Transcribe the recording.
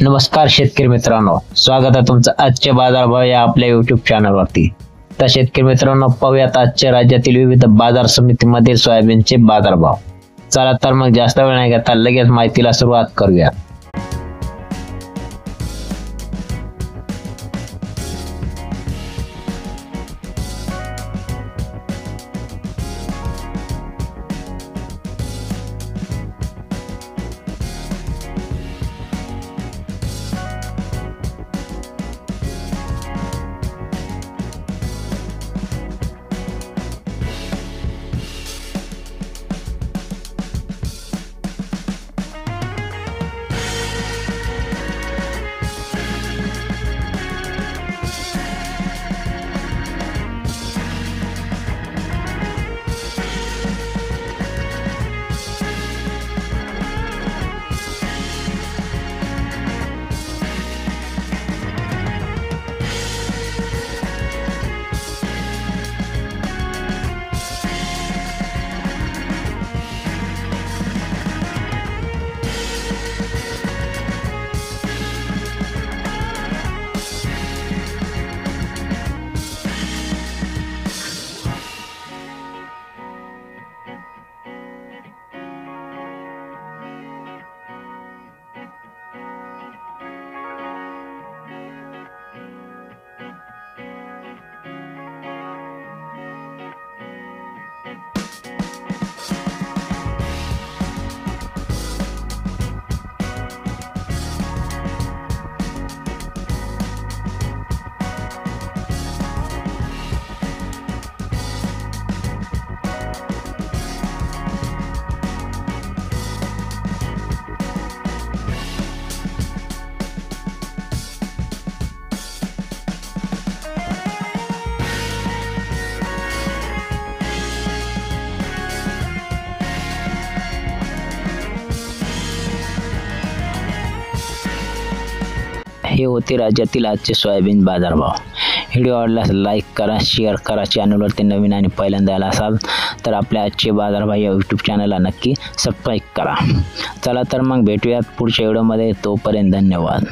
नमस्कार शेतकरी मित्रांनो, स्वागत आहे तुमचं आजचे बाजारभाव या आपल्या YouTube चॅनलवरती। तर शेतकरी मित्रांनो, पाहूयात आजच्या राज्यातील विविध बाजार समितीमध्ये सोयाबीनचे बाजारभाव। चला तर मग जास्त वेळ नाही घेता लगेच माहितीला सुरुवात करूया। हे होते राज्यातील आजचे सोयाबीन बाजारभाव। व्हिडिओ आवडल्यास लाईक करा, शेअर करा। चॅनलवरती नवीन आणि पहिल्यांदा आला असाल तर आपल्या आजचे बाजारभाव या यूट्यूब चॅनलला नक्की सबस्क्राईब करा। चला तर मग भेटूयात पुढच्या व्हिडिओमध्ये, तोपर्यंत धन्यवाद।